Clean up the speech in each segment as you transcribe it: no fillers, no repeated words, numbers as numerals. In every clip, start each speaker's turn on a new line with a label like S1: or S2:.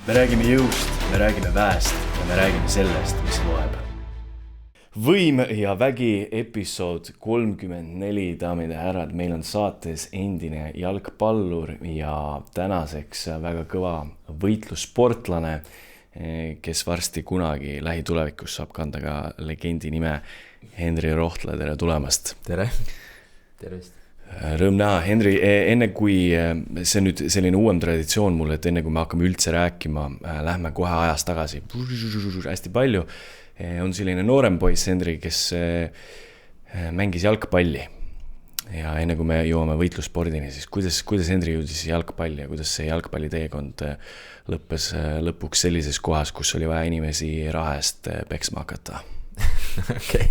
S1: Me räägime jõust, me räägime väest ja me räägime sellest, mis loeb. Võim ja vägi episood 34, daamid ja härrad, meil on saates endine jalgpallur ja tänaseks väga kõva võitlussportlane, kes varsti kunagi lähitulevikus saab kanda ka legendi nime Henri Rohtla, tere tulemast.
S2: Tere, tervist.
S1: Rõõm näha, Henri, enne kui see on nüüd selline uuem traditsioon mulle, et enne kui me hakkame üldse rääkima, lähme kohe ajas tagasi hästi palju, on selline noorem poiss Henri, kes mängis jalgpalli ja enne kui me jõuame võitlusspordini, siis kuidas Henri jõudis jalgpalli ja kuidas see jalgpalli teekond lõppes lõpuks sellises kohas, kus oli vaja inimesi raha eest peksma hakata?
S2: Okei.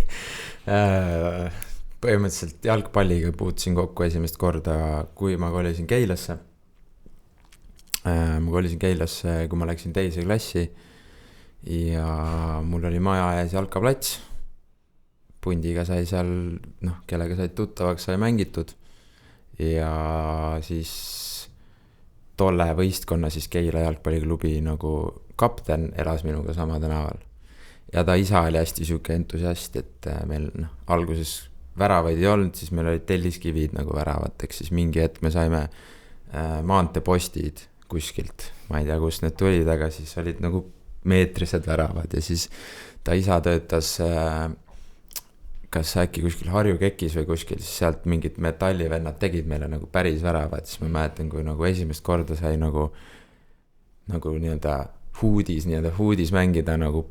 S2: Põhimõtteliselt jalgpalliga puutusin kokku esimest korda, kui ma kolisin Keilasse. Ma kolisin Keilasse, kui ma läksin teise klassi ja mul oli maja ees jalkaplats. Pundiga sai seal, kellega said tuttavaks, sai mängitud ja siis tolle võistkonna siis Keila jalgpalliklubi nagu kapten elas minuga sama tänaval. Ja ta isa oli hästi süke entusiast, et meil alguses väravaid ei olnud, siis meil olid telliskivid nagu väravateks, siis mingi hetk me saime maanteepostid kuskilt, ma ei tea, kust need tulid, aga siis olid nagu meetrised väravad ja siis ta isa töötas kas äkki kuskil Harju Kekis või kuskil, siis sealt mingid metallivennad tegid meile nagu päris väravad, siis ma mäletan, kui nagu esimest korda sai nagu nii-öelda huudis mängida nagu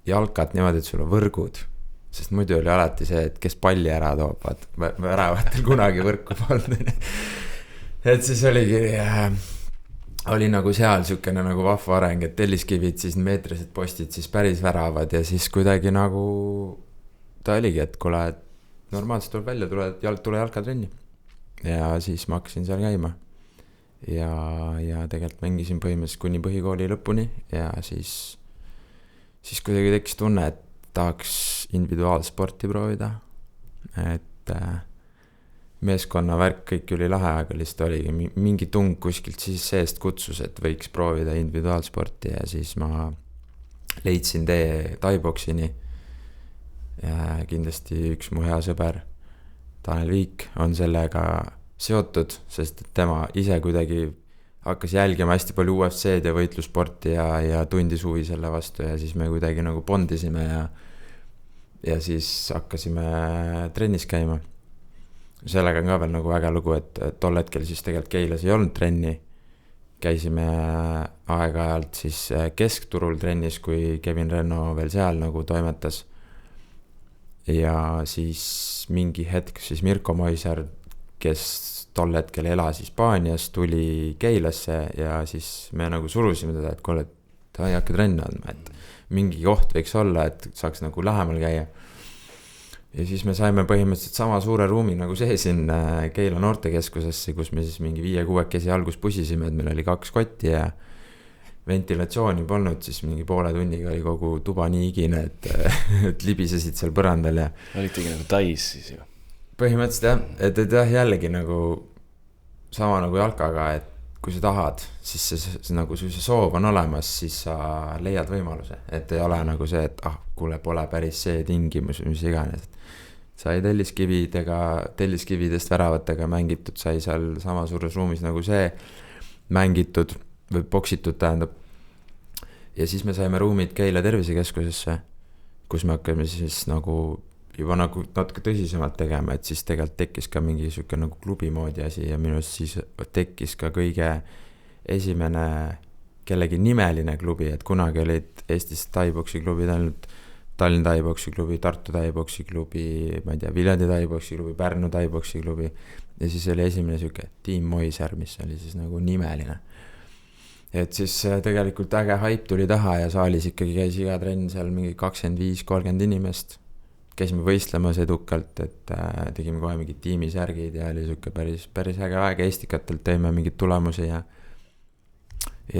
S2: jalkat niimoodi, et sul on võrgud. Sest muidu oli alati see, et kes palli ära toob, väravatel kunagi võrku polnud. Et siis oli nagu seal sükene nagu vahva areng, et telliskivid, siis meetrised postid, siis päris väravad ja siis kuidagi nagu ta oligi, et kuule, normaalselt tuleb välja, tule jalkatrenni. Ja siis ma hakkasin seal käima ja tegelikult mängisin põhimõtteliselt kuni põhikooli lõpuni ja siis kuidagi tekkis tunne, et tahaks individuaalsporti proovida, et meeskonna värk kõik oli lahe, aga lihtsalt oligi mingi tung kuskilt siis seest kutsus, et võiks proovida individuaalsporti ja siis ma leidsin tee Thai-boksini ja kindlasti üks mu hea sõber Tanel Viik on sellega seotud, sest tema ise kuidagi hakkas jälgima hästi palju UFC-d ja võitlussporti ja tundis huvi selle vastu ja siis me kuidagi nagu bondisime ja siis hakkasime trennis käima. Sellega on ka veel nagu väga lugu, et tol hetkel siis tegelikult Keilas ei olnud trenni. Käisime aeg-ajalt siis keskturul trennis, kui Kevin Renno veel seal nagu toimetas. Ja siis mingi hetk siis Mirko Moiser, kes tol hetkel elas Hispaanias, tuli Keilasse ja siis me nagu surusime teda, et kuule, ta ei hakka trenni andma, et mingi koht võiks olla, et saaks nagu lähemal käia. Ja siis me saime põhimõtteliselt sama suure ruumi nagu see siin Keila noortekeskusesse, kus me siis mingi 5-6 algus pusisime, et meil oli 2 kotti ja ventilatsiooni polnud, siis mingi poole tunniga oli kogu tuba nii igine, et libisesid seal põrandal ja
S1: olitegi nagu Tais siis ju.
S2: Põhimõtteliselt jah, et jällegi nagu sama nagu jalkaga, et kui sa tahad, siis see nagu see soov on olemas, siis sa leiad võimaluse, et ei ole nagu see, et kuule, pole päris see tingimus, mis iganes. Sai telliskividest väravatega mängitud, sai seal sama suures ruumis nagu see mängitud või boksitud tähendab. Ja siis me saime ruumid Keila tervisekeskusesse, kus me hakkame siis nagu juba nagu natuke tõsisemalt tegema, et siis tegelikult tekkis ka mingi süke nagu klubi moodi asi ja minust siis tekkis ka kõige esimene kellegi nimeline klubi, et kunagi olid Eestis Thai-boksi klubid ainult Tallinn Thai-boksi klubi, Tartu Thai-boksi klubi, ma ei tea, Viljandi Thai-boksi klubi, Pärnu Thai-boksi klubi ja siis oli esimene süke Team Moiser, mis oli siis nagu nimeline. Et siis tegelikult äge haip tuli taha ja saalis ikkagi käis iga trenn seal mingi 25-30 inimest. Käisime võistlemas edukalt, et tegime kohe mingid tiimisärgid ja oli süke päris äge aeg, Eestikatelt teeme mingid tulemusi ja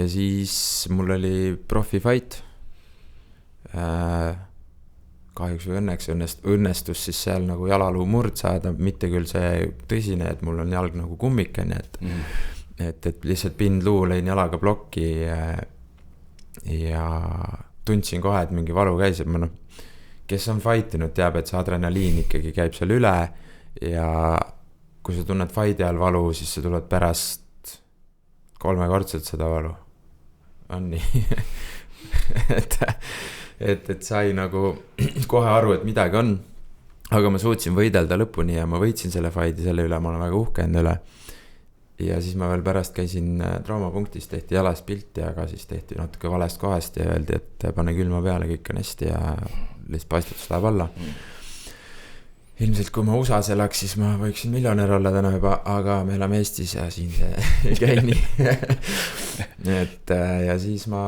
S2: siis mul oli profifight. Kahjuks või õnneks õnnestus siis seal nagu jalaluu murd saada, mitte küll see tõsine, et mul on jalg nagu kummiken, et lihtsalt pindluu lõin jalaga plokki tundsin kohe, et mingi valu käis, et ma noh, kes on fightinud, teab, et see adrenaliin ikkagi käib seal üle ja kui sa tunned fighti all valu, siis sa tuled pärast 3-kordselt seda valu. On nii. et sai nagu kohe aru, et midagi on, aga ma suutsin võidelda lõpuni ja ma võitsin selle fighti, selle üle ma olen väga uhke enda üle. Ja siis ma veel pärast käisin traumapunktis, tehti jalast pilti, aga siis tehti natuke valest kohast ja öeldi, et pane külma peale, kõik on hästi ja lihtsalt paistatus läheb alla. Ilmselt kui ma USA-s elaks, siis ma võiksin miljonär olla täna juba, aga me elame Eestis ja siin see ei käi nii. Et ja siis ma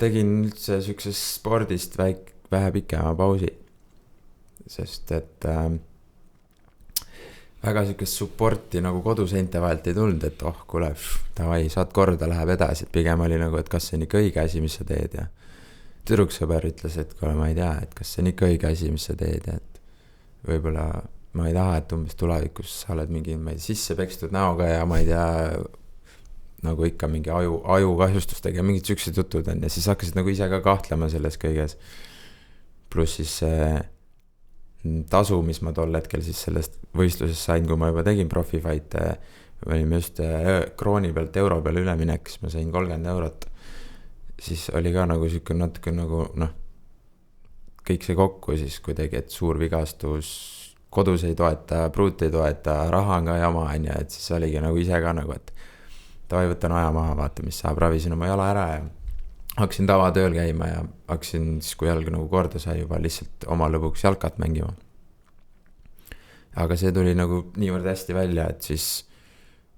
S2: tegin üldse sükses spordist vähe pikema pausi, sest et väga sükest supporti nagu koduseinte vahelt ei tulnud, et kuule, davai, saad korda, läheb edasi, et pigem oli nagu, et kas see on ikka õige asi, mis sa teed ja tüdruksõber ütles, et kuule, ma ei tea, et kas see on ikka õige asi, mis sa teed ja et võib-olla ma ei taha, et umbes tulevikus sa oled mingi sisse pekstud näoga ja ma ei tea, nagu ikka mingi aju kahjustustega ja mingid süksed jutud on ja siis hakkasid nagu ise ka kahtlema selles kõiges. Pluss siis tasu, mis ma tol hetkel siis sellest võistlusest sain, kui ma juba tegin profifighte, olime just krooni pealt euro peale üleminek, siis ma sain 30 eurot. Siis oli ka nagu siuke natuke nagu kõik see kokku siis kuidagi, et suur vigastus, kodus ei toeta, pruut ei toeta, raha on ka jama, et siis oligi nagu ise ka nagu, et tavai võtan aja maha, vaata, mis saab, ravisin oma jala ära ja hakkasin tavatööl käima ja hakkasin siis, kui jalg nagu korda sai juba lihtsalt oma lõbuks jalkat mängima. Aga see tuli nagu niivõrd hästi välja, et siis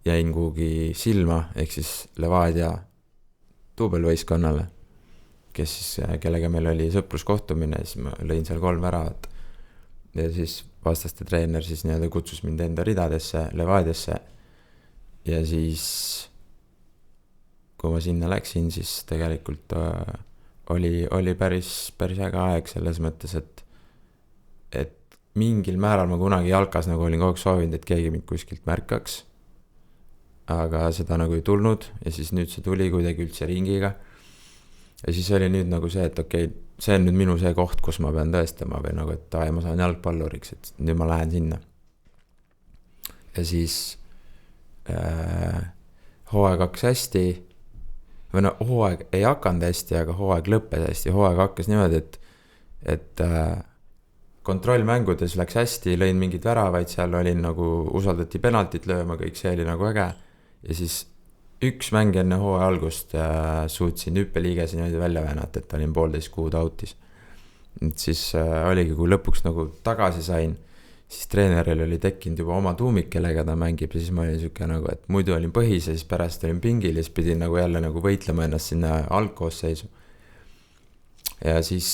S2: jäin kuhugi silma, ehk siis Levadia duubelvõistkonnale, kes siis, kellega meil oli sõpruskohtumine, siis ma lõin seal 3 väravat. Ja siis vastaste treener siis nii-öelda kutsus mind enda ridadesse, Levadiasse. Ja siis kui ma sinna läksin, siis tegelikult oli päris äge aeg selles mõttes, et mingil määral ma kunagi jalkas nagu olin kogu aeg soovinud, et keegi mind kuskilt märkaks. Aga seda nagu ei tulnud ja siis nüüd see tuli kuidagi üldse ringiga. Ja siis oli nüüd nagu see, et okei, see on nüüd minu see koht, kus ma pean tõestama või nagu, et ma saan jalgpalluriks, et nüüd ma lähen sinna. Ja siis hooaeg hakkas hästi, või no hooaeg ei hakanud hästi, aga hooaeg lõppes hästi. Hooaeg hakkas niimoodi, et kontrollmängudes läks hästi, lõin mingid väravaid, seal olin nagu usaldati penaltit lööma, kõik see oli nagu äge. Ja siis üks mäng enne hooaja algust suutsin hüppeliigesi niimoodi välja väänata, et olin 1,5 kuud autis. Et siis oligi, kui lõpuks nagu tagasi sain, siis treeneril oli tekkinud juba oma tuumik, kellega ta mängib ja siis ma olin siuke nagu, et muidu olin põhis ja siis pärast olin pingil ja siis pidin nagu jälle nagu võitlema ennast sinna algkoosseisu. Ja siis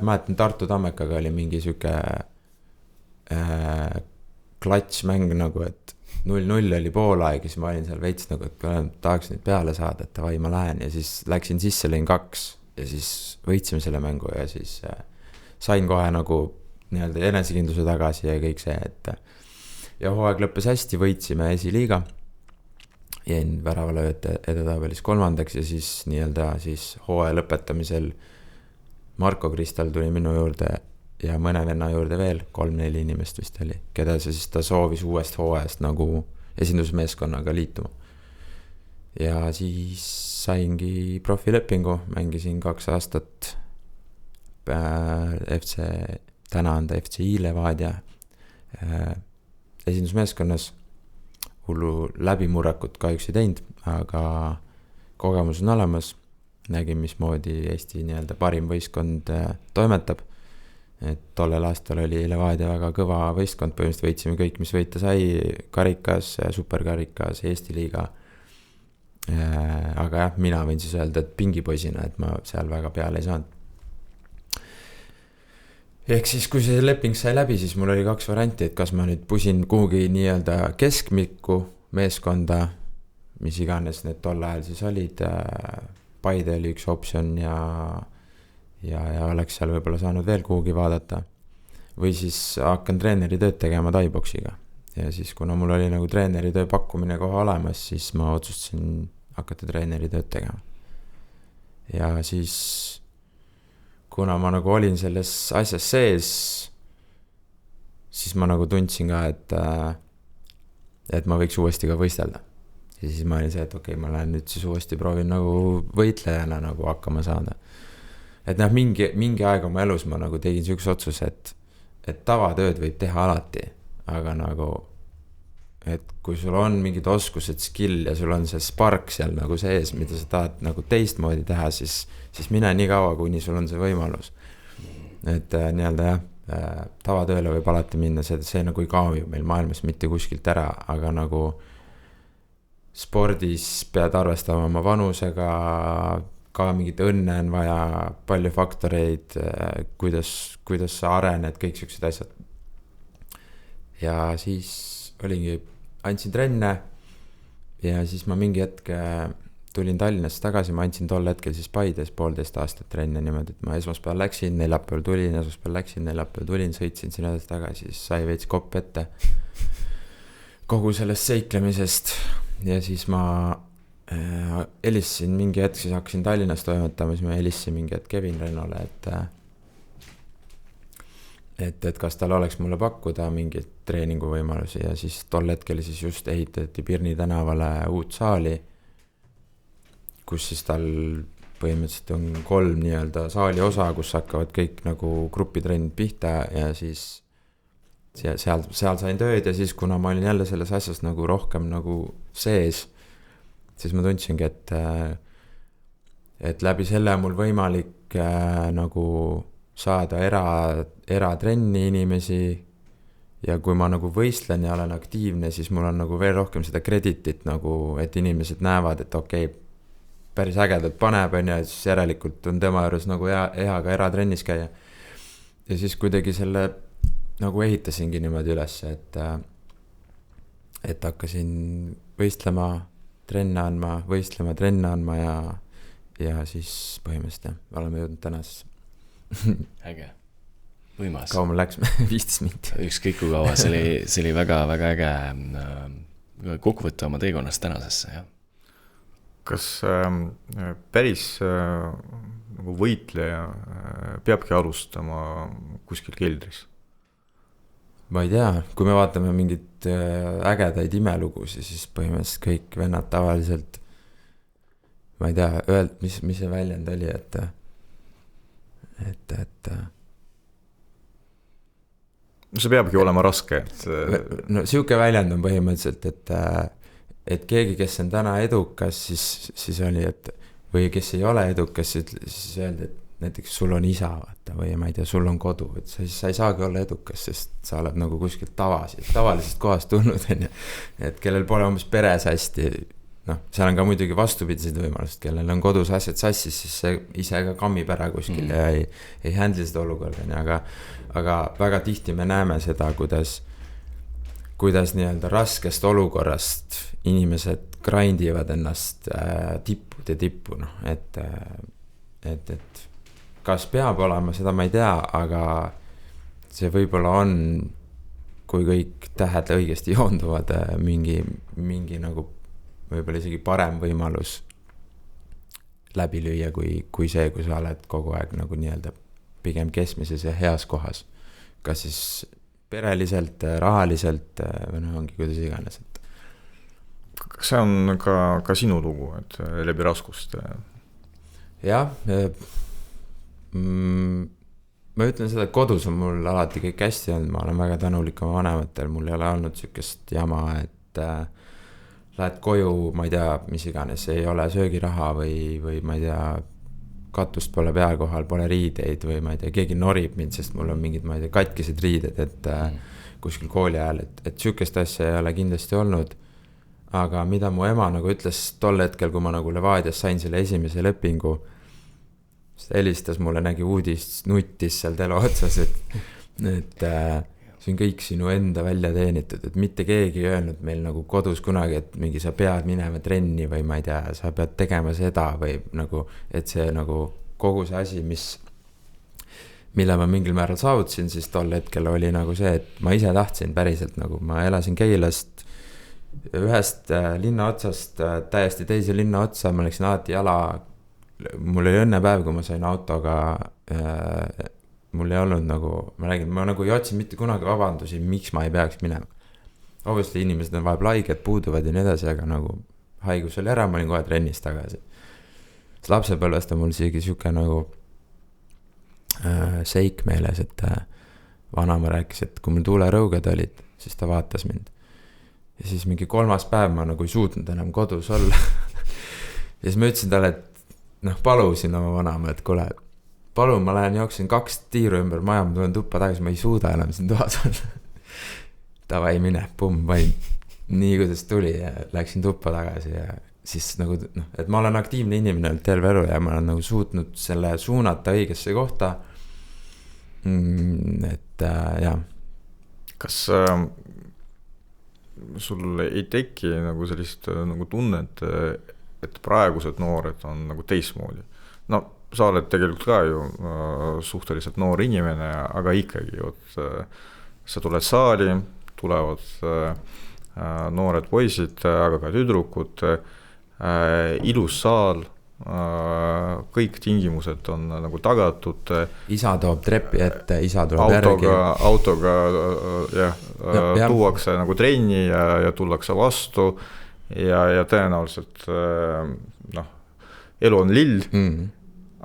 S2: mäletan Tartu Tammekaga oli mingi siuke klatsmäng nagu, et 0-0 oli poolaeg ja siis ma olin seal veits nagu, et tahaks nüüd peale saada, et vai ma lähen ja siis läksin sisse, lõin 2 ja siis võitsime selle mängu ja siis sain kohe nagu nii-öelda enesekindluse tagasi ja kõik see, et ja hooaeg lõppes hästi, võitsime esiliiga, jäin väravalööjate edetabelis 3. ja siis nii-öelda siis hooaja lõpetamisel Marko Kristal tuli minu juurde ja mõne venna juurde veel, 3-4 inimest vist oli, keda siis ta soovis uuest hooajast nagu esindusmeeskonnaga liituma. Ja siis saingi profilepingu, mängisin 2 aastat täna on ta FCI Levadia esindusmeeskonnas. Hullu läbimurrakut kahjuks ei teinud, aga kogemus on olemas. Nägin, mismoodi Eesti nii-öelda parim võistkond toimetab. Et tollel aastal oli Levadia väga kõva võistkond, põhimõtteliselt võitsime kõik, mis võita sai, karikas, superkarikas, Eesti liiga. Aga jah, mina võin siis öelda, et pingipoisina, et ma seal väga peale ei saanud. Ehk siis, kui see leping sai läbi, siis mul oli 2 varianti, et kas ma nüüd pusin kuhugi nii-öelda keskmikku meeskonda, mis iganes need tol ajal siis olid, Paide oli üks optsioon ja oleks seal võib-olla saanud veel kuhugi vaadata. Või siis hakkan treeneri tööd tegema Thai-boksiga. Ja siis, kuna mul oli nagu treeneri töö pakkumine kohe olemas, siis ma otsustasin hakata treeneri tööd tegema. Ja siis kuna ma nagu olin selles asjas sees, siis ma nagu tundsin ka, et ma võiks uuesti ka võistelda. Ja siis ma olin see, et okei, ma lähen nüüd siis uuesti proovin nagu võitlejana nagu hakkama saada. Et noh, mingi aeg oma elus ma nagu tegin sellise otsuse, et tavatööd võib teha alati, aga nagu, et kui sul on mingid oskused, skill ja sul on see spark seal nagu sees, mida sa tahad nagu teistmoodi teha, siis mine nii kaua, kuni sul on see võimalus. Et nii-öelda jah, tavatööle võib alati minna, see nagu ei kao ju meil maailmas mitte kuskilt ära, aga nagu spordis pead arvestama oma vanusega, ka mingit õnne on vaja, palju faktoreid, kuidas sa arened, kõik sellised asjad. Ja siis olingi, andsin trenne ja siis ma mingi hetk tulin Tallinnast tagasi, ma andsin tol hetkel siis Paides 1,5 aastat trenne niimoodi, et ma esmaspäeval läksin, neljapäeval tulin, esmaspäeval läksin, neljapäeval tulin, sõitsin sinna tagasi, siis sai veits kopp ette kogu sellest seiklemisest ja siis ma helistasin mingi hetk, siis hakkasin Tallinnas toimetama, siis ma helistasin mingi hetk Kevin Rennole, et kas tal oleks mulle pakkuda mingeid treeninguvõimalusi ja siis tol hetkel siis just ehitati Pirni tänavale uut saali, kus siis tal põhimõtteliselt on 3 nii-öelda saali osa, kus hakkavad kõik nagu grupitrennid pihta ja siis seal sain tööd ja siis kuna ma olin jälle selles asjas nagu rohkem nagu sees, siis ma tundsingi, et läbi selle on mul võimalik nagu saada eratrenni inimesi ja kui ma nagu võistlen ja olen aktiivne, siis mul on nagu veel rohkem seda kreditit nagu, et inimesed näevad, et okei, päris ägedalt paneb ja siis järelikult on tema juures nagu hea ka eratrennis käia. Ja siis kuidagi selle nagu ehitasingi niimoodi üles, et hakkasin võistlema, trenne andma ja siis põhimõtteliselt oleme jõudnud tänasesse.
S1: Äge, võimas.
S2: Kaua mul läks? 15 minti.
S1: Ükskõik kui kaua, see oli väga, väga äge kokkuvõtta oma teekonnast tänasesse, jah.
S3: Kas päris nagu võitleja peabki alustama kuskil keldris?
S2: Ma ei tea, kui me vaatame mingit ägedaid imelugusi, siis põhimõtteliselt kõik vennad tavaliselt, ma ei tea, mis see väljend oli, et
S3: see peabki olema raske,
S2: no siuke väljend on põhimõtteliselt, et keegi, kes on täna edukas, siis oli, et või kes ei ole edukas, siis öeldi, et näiteks sul on isa, vaata, või ma ei tea, sul on kodu, et sa ei saagi olla edukas, sest sa oled nagu kuskilt tavalisest kohast tulnud, et kellel pole umbes peres hästi, noh, seal on ka muidugi vastupidised võimalused, kellel on kodus asjad sassis, siis see ise ka kammib ära kuskil ja ei handle seda olukorda, aga väga tihti me näeme seda, kuidas nii-öelda raskest olukorrast inimesed grindivad ennast tippu, noh, et kas peab olema, seda ma ei tea, aga see võib-olla on, kui kõik tähed õigesti joonduvad, mingi nagu võib-olla isegi parem võimalus läbi lüüa, kui see, kui sa oled kogu aeg nagu nii-öelda pigem keskmises ja heas kohas. Kas siis pereliselt, rahaliselt või noh, ongi kuidas iganes.
S3: Kas see on ka sinu lugu, et läbi raskust?
S2: Jah, ma ütlen seda, et kodus on mul alati kõik hästi olnud, ma olen väga tänulik oma vanematel, mul ei ole olnud sükest jama, et lähed koju, ma ei tea, mis iganes, ei ole söögiraha või ma ei tea, katust pole pea kohal, pole riideid või ma ei tea, keegi norib mind, sest mul on mingid, ma ei tea, katkised riided, et kuskil kooli ajal, et sükest asja ei ole kindlasti olnud, aga mida mu ema nagu ütles tol hetkel, kui ma nagu Levadias sain selle esimese lepingu, see helistas mulle, nägi uudist, nuttis seal telo otsas, et see on kõik sinu enda välja teenitud, et mitte keegi ei öelnud meil nagu kodus kunagi, et mingi sa pead minema trenni või ma ei tea, sa pead tegema seda või nagu, et see nagu kogu see asi, mille ma mingil määral saavutasin, siis tol hetkel oli nagu see, et ma ise tahtsin päriselt nagu, ma elasin Keilast ühest linna otsast täiesti teise linna otsa, ma läksin alati jala mul oli õnnepäev, kui ma sain autoga mul ei olnud nagu, ma räägin, ma nagu ei otsinud mitte kunagi vabandusi, miks ma ei peaks minema. Obviously inimesed on vahepeal haiged, puuduvad ja nii edasi, aga nagu haigus oli ära, ma olin kohe trennis tagasi. Lapsepõlvest on mul isegi siuke nagu seik meeles, et vanaema rääkis, et kui mul tuulerõuged olid, siis ta vaatas mind. Ja siis mingi 3. päev ma nagu ei suutnud enam kodus olla. Ja siis ma ütlesin talle, et palusin oma vanaema, et kuule, palun, ma lähen jooksin 2 tiiru ümber maja, ma tulen tuppa tagasi, ma ei suuda enam siin toas olla. Tavai mine, pumm, vain. Nii kuidas tuli ja läksin tuppa tagasi ja siis nagu, et ma olen aktiivne inimene terve elu ja ma olen nagu suutnud selle suunata õigesse kohta. Et jah.
S3: Kas sul ei teki nagu sellist nagu tunnet, et praegused noored on nagu teismoodi? No sa oled tegelikult ka ju suhteliselt noor inimene, aga ikkagi, sa tuled saali, tulevad noored poisid, aga ka tüdrukud, ilus saal, kõik tingimused on nagu tagatud.
S2: Isa toob trepi ette, isa tuleb järgi.
S3: Autoga tuuakse nagu trenni ja tullakse vastu ja tõenäoliselt elu on lill,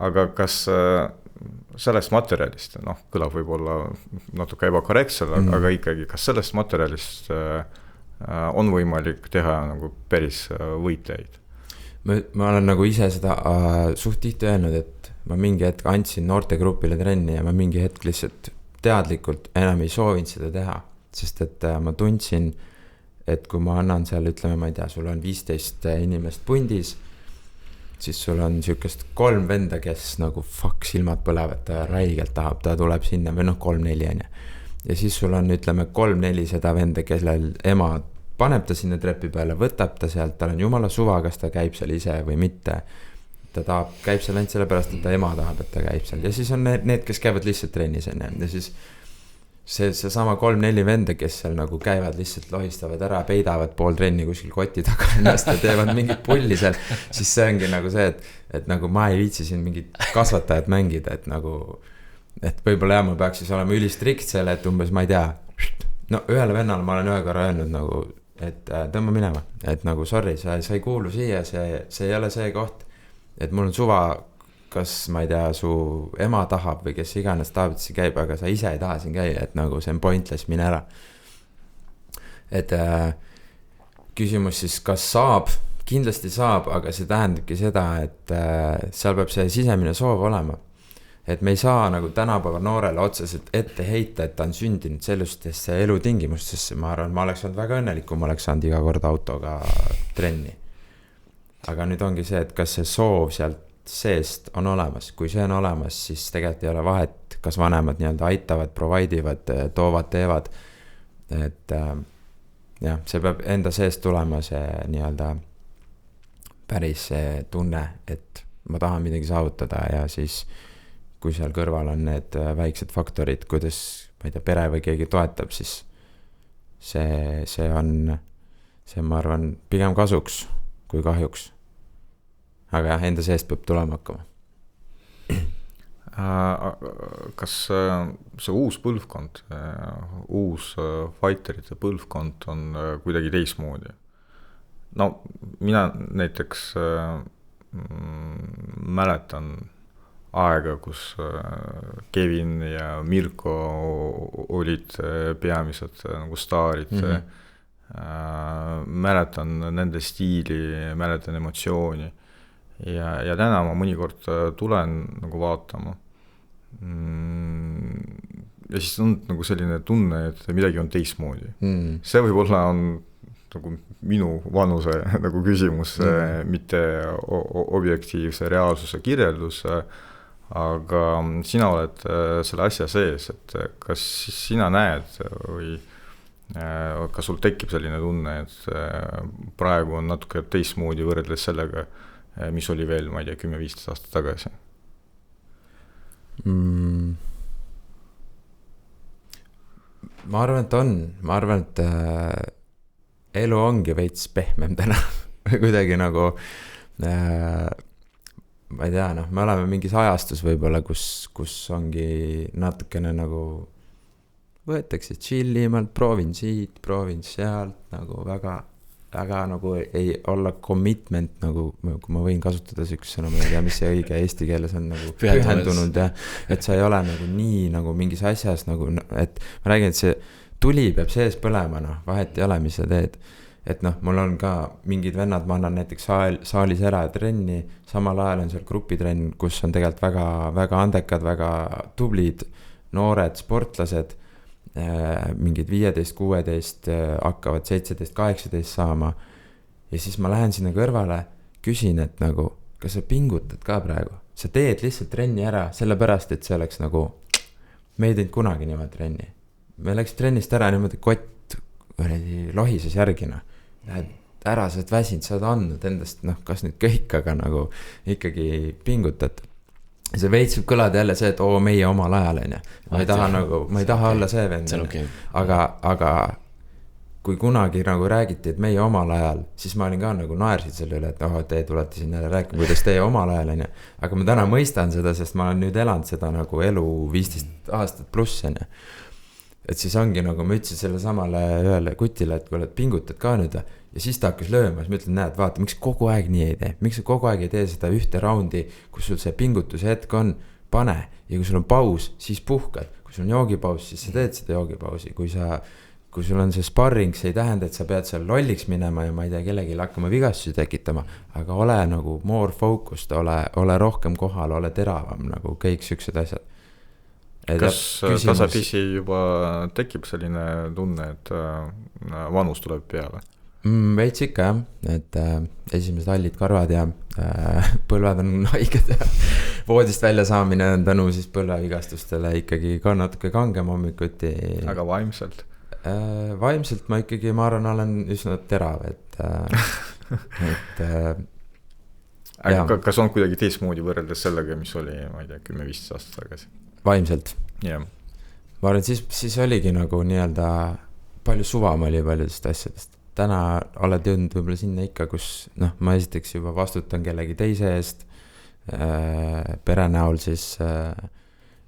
S3: aga kas sellest materjalist, kõlab võib-olla natuke ebakorrektsel, aga ikkagi, kas sellest materjalist on võimalik teha nagu päris võitlejaid?
S2: Ma olen nagu ise seda suht tihti öelnud, et ma mingi hetk andsin noortegrupile trenni ja ma mingi hetk lihtsalt teadlikult enam ei soovinud seda teha, sest et ma tundsin, et kui ma annan seal, ütleme, ma ei tea, sul on 15 inimest pundis, siis sul on siukest 3 venda, kes nagu silmad põlevad, ta räigelt tahab, ta tuleb sinna või 3-4 on. Ja siis sul on, ütleme, 3-4 seda venda, kellel ema paneb ta sinna trepi peale, võtab ta sealt, tal on jumala suva, kas ta käib seal ise või mitte. Ta tahab, käib seal ainult sellepärast, et ta ema tahab, et ta käib seal. Ja siis on need, kes käivad lihtsalt trennis enne. Ja siis see sama 3-4 venda, kes seal nagu käivad, lihtsalt lohistavad ära, peidavad pool trenni kuskil koti taga ennast ja teevad mingit pulli seal, siis see ongi nagu see, et nagu ma ei viitsi siin mingit kasvatajat mängida, et nagu, et võib-olla ma peaks siis olema ülistrikt selle, et umbes ma ei tea, ühele vennale ma olen ühe korra öelnud nagu, et tõmba minema, et nagu sorry, sa ei kuulu siia, see ei ole see koht, et mul on suva, kas ma ei tea, su ema tahab või kes iganes tahab, et see käib, aga sa ise ei taha siin käia, et nagu see on pointless, mine ära. Et küsimus siis, kas saab, kindlasti saab, aga see tähendabki seda, et seal peab see sisemine soov olema. Et me ei saa nagu tänapäeva noorele otseselt ette heita, et ta on sündinud sellistesse elutingimustesse. Ma arvan, ma oleks olnud väga õnnelik, kui ma oleks saanud iga kord autoga trenni. Aga nüüd ongi see, et kas see soov sealt seest on olemas. Kui see on olemas, siis tegelikult ei ole vahet, kas vanemad nii-öelda aitavad, provaidivad, toovad, teevad. Et jah, see peab enda seest tulema see nii-öelda päris see tunne, et ma tahan midagi saavutada ja siis kui seal kõrval on need väiksed faktorid, kuidas, ma ei tea, pere või keegi toetab, siis see on, ma arvan, pigem kasuks kui kahjuks. Aga jah, enda seest peab tulema hakkama.
S3: Kas see uus põlvkond, uus fighterite põlvkond on kuidagi teismoodi? No mina näiteks mäletan aega, kus Kevin ja Mirko olid peamised nagu staarid. Mäletan nende stiili, mäletan emotsiooni. Ja täna ma mõnikord tulen nagu vaatama. Ja siis on nagu selline tunne, et midagi on teismoodi. See võib-olla on nagu minu vanuse nagu küsimus, mitte objektiivse reaalsuse kirjeldus, aga sina oled selle asja sees, et kas sina näed või kas sul tekib selline tunne, et praegu on natuke teismoodi võrreldes sellega, mis oli veel, ma ei tea, 10-15 aastat tagasi?
S2: Ma arvan, et on. Ma arvan, et elu ongi veits pehmem täna. Kuidagi nagu ma ei tea, noh, me oleme mingis ajastus võib-olla, kus ongi natukene nagu võetakse chillimalt, proovin siit, proovin sealt, nagu väga nagu ei olla commitment, nagu kui ma võin kasutada sükse sõna, ma ei tea, mis see õige eesti keeles on, nagu pühendunud ja et sa ei ole nagu nii nagu mingis asjas nagu, et ma räägin, et see tuli peab sees põlema, noh, vahet ei ole, mis sa teed. Et noh, mul on ka mingid vennad, ma annan näiteks saalis ära trenni, samal ajal on seal grupitrenn, kus on tegelikult väga, väga andekad, väga tublid noored sportlased, mingid 15-16 hakkavad 17-18 saama ja siis ma lähen sinna kõrvale, küsin, et nagu, kas sa pingutad ka praegu, sa teed lihtsalt trenni ära, sellepärast, et see oleks nagu, me ei teinud kunagi niimoodi trenni, me läks trennist ära niimoodi, kott lohises järgina, lähed ära, sa oled väsinud, sa oled andnud endast, noh, kas nüüd kõik, aga nagu ikkagi pingutad. See veits võib kõlada jälle see, et meie omal ajal on ja ma ei taha nagu, ma ei taha olla see vend, aga kui kunagi nagu räägiti, et meie omal ajal, siis ma olin ka nagu naersid selle üle, et te tulete siin jälle rääkima, kuidas teie omal ajal on ja aga ma täna mõistan seda, sest ma olen nüüd elanud seda nagu elu 15 aastat pluss on ja et siis ongi nagu ma ütlesin selle samale ühele kutile, et kui oled pingutad ka nüüd ja siis ta hakkas lööma, siis ma ütlen, näed, vaata, miks kogu aeg nii ei tee, miks sa kogu aeg ei tee seda ühte raundi, kus sul see pingutuse hetk on, pane ja kui sul on paus, siis puhkad, kui sul on joogipaus, siis sa teed seda joogipausi, kui sul on see sparring, see ei tähenda, et sa pead seal lolliks minema ja ma ei tea, kellegi hakkama vigastusi tekitama, aga ole nagu more focused, ole rohkem kohal, ole teravam, nagu kõik siuksed asjad.
S3: Kas tasapisi juba tekib selline tunne, et vanus tuleb peale?
S2: Veits ikka jah, et esimesed hallid karvad ja põlved on haiged ja voodist välja saamine on tänu siis põlvevigastustele ikkagi ka natuke kangem hommikuti.
S3: Aga vaimselt?
S2: Vaimselt ma ikkagi, ma arvan, olen üsna terav, et
S3: aga kas on kuidagi teistmoodi võrreldes sellega, mis oli, ma ei tea, 10-15 aastat tagasi?
S2: Vaimselt?
S3: Yeah.
S2: Ma arvan, siis oligi nagu nii-öelda palju suvam oli paljudest asjadest. Täna oled jõudnud võib-olla sinna ikka, kus noh, ma esiteks juba vastutan kellegi teise eest, pere näol siis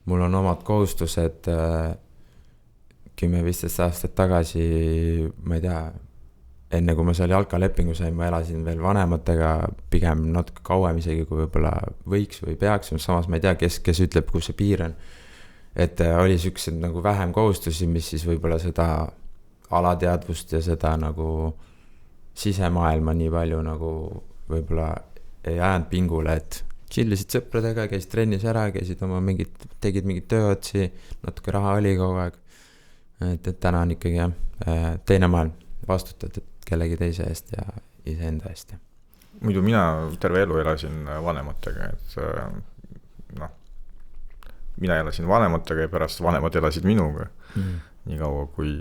S2: mul on omad kohustused 10-15 aastat tagasi, ma ei tea, enne kui ma seal jalkalepingu sain, ma elasin veel vanematega pigem natuke kauem isegi, kui võib-olla võiks või peaks, samas ma ei tea, kes ütleb, kus see piir on. Et oli siuksed nagu vähem kohustusi, mis siis võib-olla seda alateadvust ja seda nagu sisemaailma nii palju nagu võib-olla ei ajanud pingule, et chillisid sõpradega, käisid trennis ära, käisid oma tegid mingid tööotsi, natuke raha oli kogu aeg. Et täna on ikkagi jah, teine maailm, vastutad kellegi teise eest ja iseenda eest.
S3: Muidu mina terve elu elasin vanematega, et noh, mina elasin vanematega ja pärast vanemad elasid minuga nii kaua kui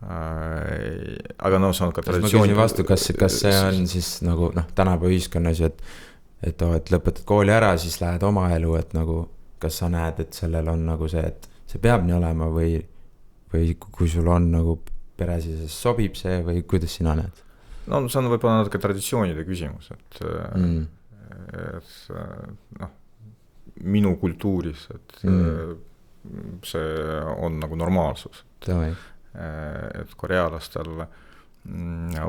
S3: aga no see on ka
S2: traditsioon. Ma küsin vastu, kas see on siis nagu noh, tänapäeva ühiskonnas, et lõpetad kooli ära, siis lähed oma elu, et nagu kas sa näed, et sellel on nagu see, et see peab nii olema või kui sul on nagu peresises sobib see või kuidas sina näed?
S3: No see on võib-olla natuke traditsioonide küsimus, et noh, minu kultuuris, et see on nagu normaalsus. Et korealastel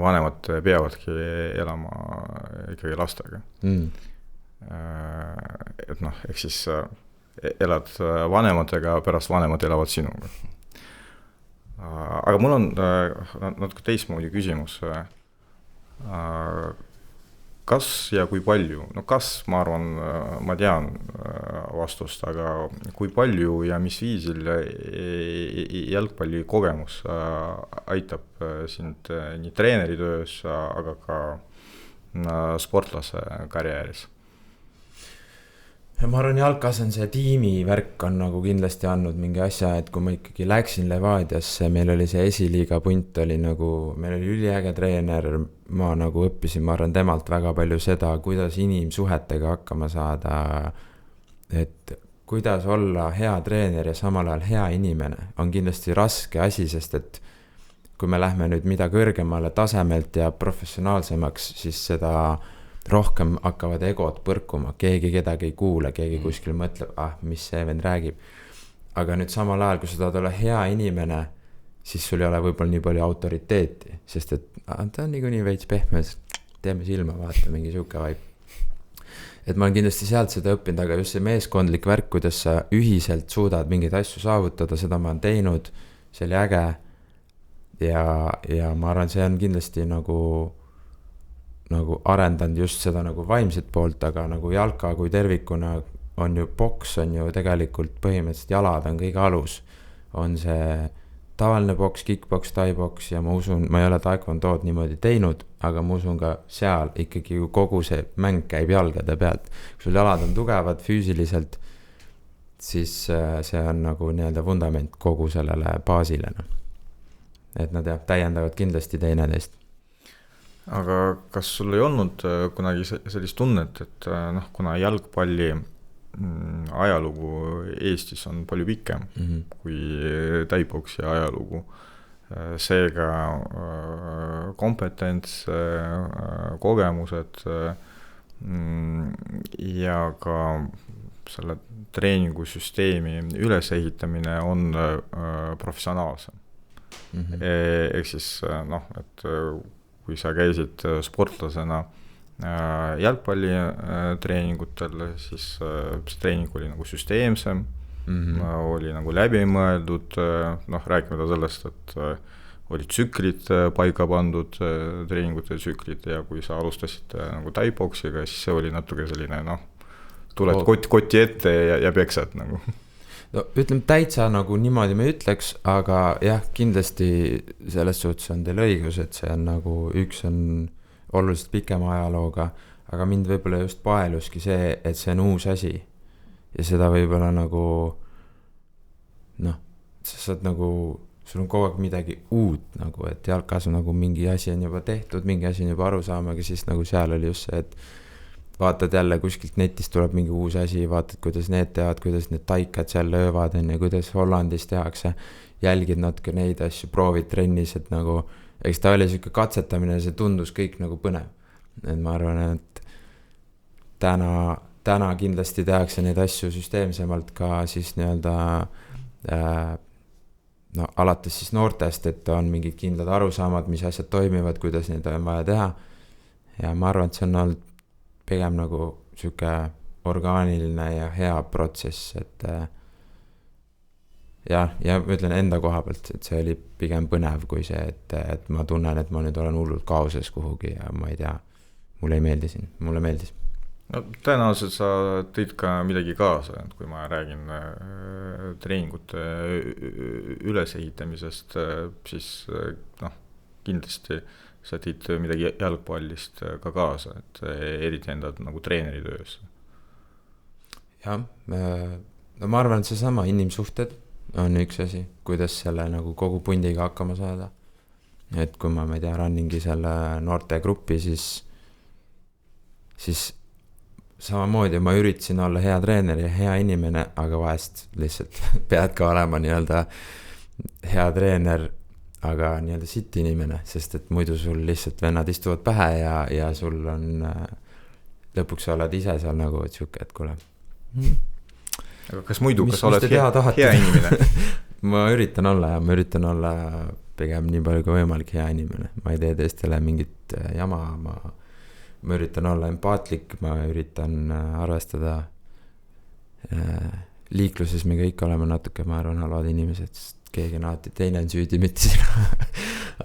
S3: vanemad peavadki elama ikkagi lastega. Et noh, ehk siis elad vanematega, pärast vanemad elavad sinuga. Aga mul on natuke teistmoodi küsimus. Kas ja kui palju, no kas ma arvan, ma tean vastust, aga kui palju ja mis viisil jalgpalli kogemus aitab sind nii treeneritöös, aga ka sportlase karjääris?
S2: Ja ma arvan, jalkas on see tiimivärk on nagu kindlasti andnud mingi asja, et kui ma ikkagi läksin Levadiasse, meil oli see esiliiga punt oli nagu, meil oli üliäge treener, ma nagu õppisin, ma arvan temalt väga palju seda, kuidas inimsuhetega hakkama saada, et kuidas olla hea treener ja samal ajal hea inimene on kindlasti raske asi, sest et kui me lähme nüüd mida kõrgemale tasemelt ja professionaalsemaks, siis seda rohkem hakkavad egod põrkuma, keegi kedagi ei kuule, keegi kuskil mõtleb, mis see vend räägib. Aga nüüd samal ajal, kui sa tahad olla hea inimene, siis sul ei ole võib-olla nii palju autoriteeti, sest et ta on niikuinii veits pehmes, teeme silma, vaata, mingi siuke vaip. Et ma olen kindlasti sealt seda õppinud, aga just see meeskondlik värk, kuidas sa ühiselt suudad mingeid asju saavutada, seda ma olen teinud, see oli äge. Ja ma arvan, see on kindlasti nagu arendanud just seda nagu vaimset poolt, aga nagu jalka kui tervikuna on ju boks, on ju tegelikult põhimõtteliselt jalad on kõige alus. On see tavaline boks, kickboks, taiboks ja ma usun, ma ei ole taekwondood niimoodi teinud, aga ma usun ka seal ikkagi kogu see mäng käib jalgade pealt. Kui sul jalad on tugevad füüsiliselt, siis see on nagu nii-öelda vundament kogu sellele baasile. Et nad täiendavad kindlasti teineteist.
S3: Aga kas sul ei olnud kunagi sellist tunnet, et kuna jalgpalli ajalugu Eestis on palju pikem kui taiboksi ajalugu, seega kompetents, kogemused ja ka selle treeningusüsteemi ülesehitamine on professionaalsem. Ehk siis et kui sa käisid sportlasena jalgpalli treeningutel, siis see treening oli nagu süsteemsem, oli nagu läbimõeldud, rääkimata sellest, et oli tsüklid paika pandud, treeningute tsüklid ja kui sa alustasid nagu taiboksiga, siis see oli natuke selline, tuled koti ette ja peksad nagu.
S2: No ütleme täitsa nagu niimoodi me ütleks, aga jah, kindlasti selles suhtes on teil õigus, et see on nagu üks on oluliselt pikema ajalooga, aga mind võib-olla just paeluski see, et see on uus asi ja seda võib-olla nagu sa saad nagu, sul on kogu aeg midagi uut nagu, et jalkas on nagu mingi asi on juba tehtud, mingi asi on juba aru saama, aga siis nagu seal oli just see, et vaatad jälle kuskilt netist tuleb mingi uus asi, vaatad, kuidas need teavad, kuidas need taikad seal löövad, kuidas Hollandis tehakse, jälgid natuke neid asju, proovid trennis, et nagu eks ta oli selline katsetamine ja see tundus kõik nagu põnev. Et ma arvan, et täna kindlasti tehakse neid asju süsteemsemalt ka siis nii-öelda alates siis noortest, et on mingid kindlad arusaamad, mis asjad toimivad, kuidas neid on vaja teha. Ja ma arvan, et see on olnud pigem nagu siuke orgaaniline ja hea protsess, et ja ma ütlen enda koha pealt, et see oli pigem põnev kui see, et ma tunnen, et ma nüüd olen hullult kaoses kuhugi ja ma ei tea, mulle meeldis.
S3: No tõenäoliselt sa tõid ka midagi kaasa, et kui ma räägin treeningute ülesehitamisest, siis kindlasti sa tõid midagi jalgpallist ka kaasa, et eriti enda nagu treeneri töös.
S2: Jah, ma arvan, et see sama inimsuhted on üks asi, kuidas selle nagu kogu pundiga hakkama saada. Et kui ma ei tea, runningi selle noorte gruppi, siis samamoodi ma üritasin olla hea treener ja hea inimene, aga vahest lihtsalt pead ka olema nii-öelda hea treener, aga nii-öelda sitt inimene, sest et muidu sul lihtsalt vennad istuvad pähe ja sul on lõpuks sa oled ise seal nagu, et siuke, et kuule.
S3: Aga kas muidu, kas oled hea inimene?
S2: ma üritan olla pigem nii palju kui võimalik hea inimene. Ma ei tee teistele mingit jama, ma üritan olla empaatlik, ma üritan arvestada liikluses me kõik oleme natuke, ma arvan, halvad inimesed, sest keegi on alati teine on süüdi, mitte sina.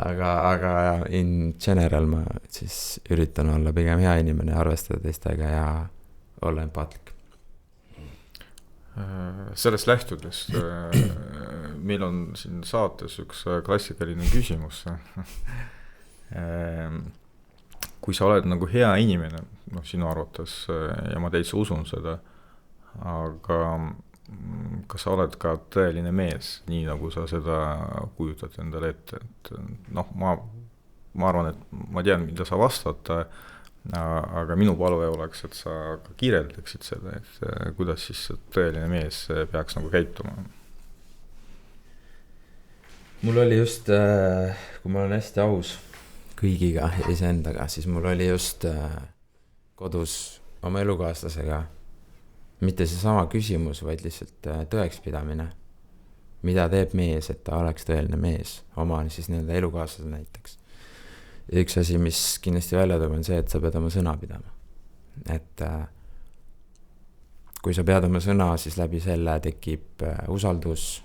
S2: aga in general ma siis üritan olla pigem hea inimene, arvestada teistega ja olla empaatlik.
S3: Sellest lähtudes meil on siin saates üks klassikaline küsimus. Kui sa oled nagu hea inimene, sinu arvates, ja ma täitsa usun seda, aga kas sa oled ka tõeline mees, nii nagu sa seda kujutad endale ette, et ma arvan, et ma tean, mida sa vastad, aga minu palve oleks, et sa ka kirjeldaksid seda, et kuidas siis tõeline mees peaks nagu käituma.
S2: Mul oli just, kui ma olen hästi aus kõigiga ja iseendaga, siis mul oli just kodus oma elukaaslasega. Mitte seesama küsimus, vaid lihtsalt tõekspidamine. Mida teeb mees, et ta oleks tõeline mees, oma siis nii-öelda elukaaslasel näiteks. Ja üks asi, mis kindlasti välja tuleb, on see, et sa pead oma sõna pidama. Et kui sa pead oma sõna, siis läbi selle tekib usaldus,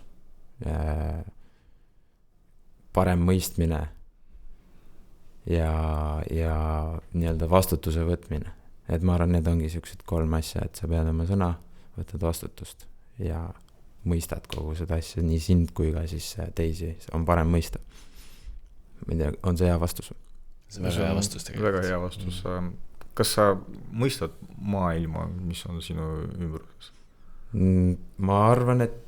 S2: parem mõistmine ja nii-öelda vastutuse võtmine. Et ma arvan, need ongi sellised 3 asja, et sa pead oma sõna, võtad vastutust ja mõistad kogu seda asja, nii sind kui ka siis teisi on parem mõista. Ma ei tea, on see hea vastus?
S1: See on väga hea vastus tegelikult.
S3: Väga hea vastus. Kas sa mõistad maailma, mis on sinu ümbruses?
S2: Ma arvan, et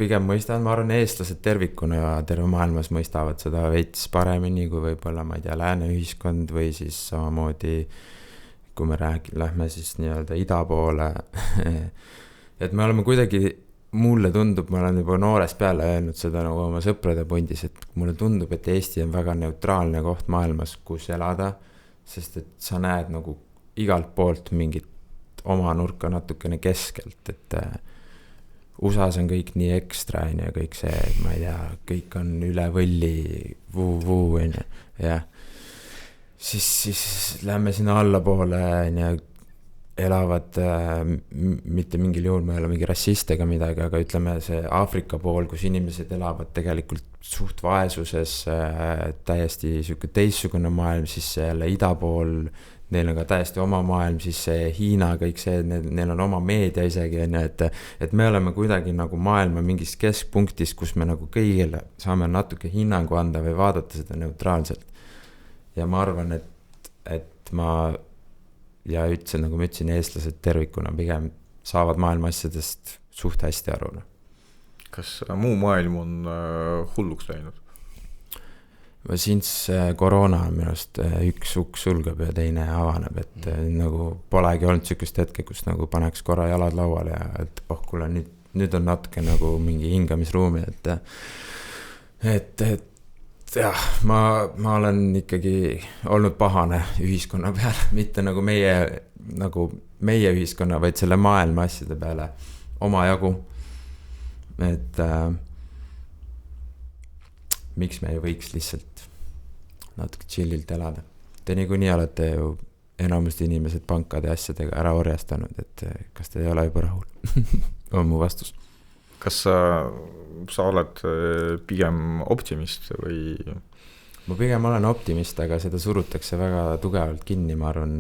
S2: pigem mõistan, ma arvan, eestlased tervikuna ja terve maailmas mõistavad seda veits paremini kui võib-olla, ma ei tea, lääne ühiskond või siis samamoodi, kui me lähme siis nii-öelda ida poole. Et me oleme kuidagi, mulle tundub, ma olen juba noorest peale öelnud seda nagu oma sõprade pundis, et mulle tundub, et Eesti on väga neutraalne koht maailmas, kus elada, sest et sa näed nagu igalt poolt mingit oma nurka natukene keskelt, et USAs on kõik nii ekstra ja kõik see, ma ei tea, kõik on üle võlli, vuu, ja siis lähme sinna alla poole ja elavad mitte mingil juhul, me ei ole mingi rassist ega midagi, aga ütleme see Aafrika pool, kus inimesed elavad tegelikult suht vaesuses, täiesti teistsugune maailm, siis jälle ida pool, neil on ka täiesti oma maailm, siis see Hiina, kõik see, neil on oma meedia isegi, et me oleme kuidagi nagu maailma mingis keskpunktis, kus me nagu kõigile saame natuke hinnangu anda või vaadata seda neutraalselt. Ja ma arvan, et ma ja ütlesin, nagu ma ütlesin, eestlased tervikuna pigem saavad maailma asjadest suht hästi aru.
S3: Kas muu maailm on hulluks läinud?
S2: Siis koroona on minust üks uks sulgab ja teine avaneb, et nagu polegi olnud sükest hetke, kus nagu paneks korra jalad lauale ja et kuule, nüüd on natuke nagu mingi hingamisruumi, et jah, ma olen ikkagi olnud pahane ühiskonna peale, mitte nagu meie ühiskonna, vaid selle maailma asjade peale oma jagu. Et miks me ei võiks lihtsalt natuke chillilt elada. Te niikuinii olete ju enamust inimesed pankade asjadega ära orjastanud, et kas te ei ole juba rahul? On mu vastus.
S3: Kas sa oled pigem optimist või?
S2: Ma pigem olen optimist, aga seda surutakse väga tugevalt kinni, ma arvan,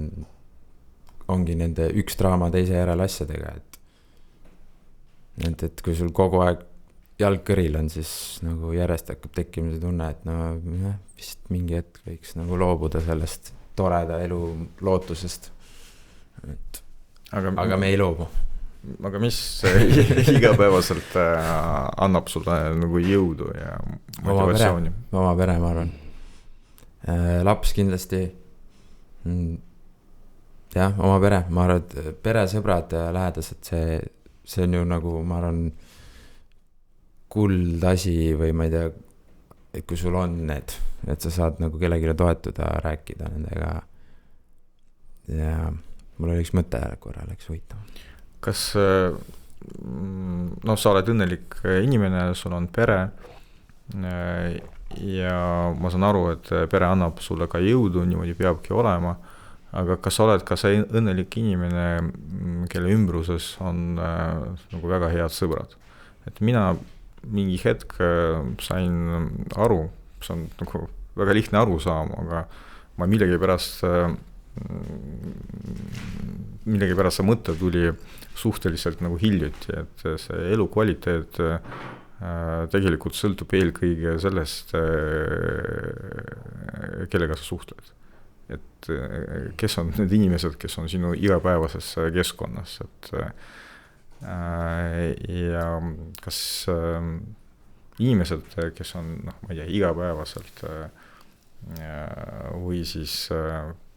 S2: ongi nende üks draama teise järel asjadega, et kui sul kogu aeg jalg kõril on, siis nagu järjest hakkab tekkima see tunne, et vist mingi hetk võiks nagu loobuda sellest toreda elu lootusest. Aga me ei loobu.
S3: Aga mis igapäevaselt annab sulle nagu jõudu ja motivatsiooni?
S2: Oma pere, ma arvan. Laps kindlasti. Jah, oma pere. Ma arvan, et pere, sõbrad ja lähedased, see on ju nagu, ma arvan, kuld asi või ma ei tea, et kui sul on need, et sa saad nagu kellegile toetuda, rääkida nendega. Ja mul oli üks mõte korra, läks huvitav.
S3: Kas sa oled õnnelik inimene, sul on pere ja ma saan aru, et pere annab sulle ka jõudu, niimoodi peabki olema, aga kas sa oled ka see õnnelik inimene, kelle ümbruses on nagu väga head sõbrad? Et mina mingi hetk sain aru, see on nagu väga lihtne aru saama, aga ma millegipärast see mõte tuli suhteliselt nagu hiljuti, et see elukvaliteet tegelikult sõltub eelkõige sellest, kellega sa suhtled. Et kes on need inimesed, kes on sinu igapäevases keskkonnas, et ja kas inimesed, kes on, ma ei tea, igapäevaselt või siis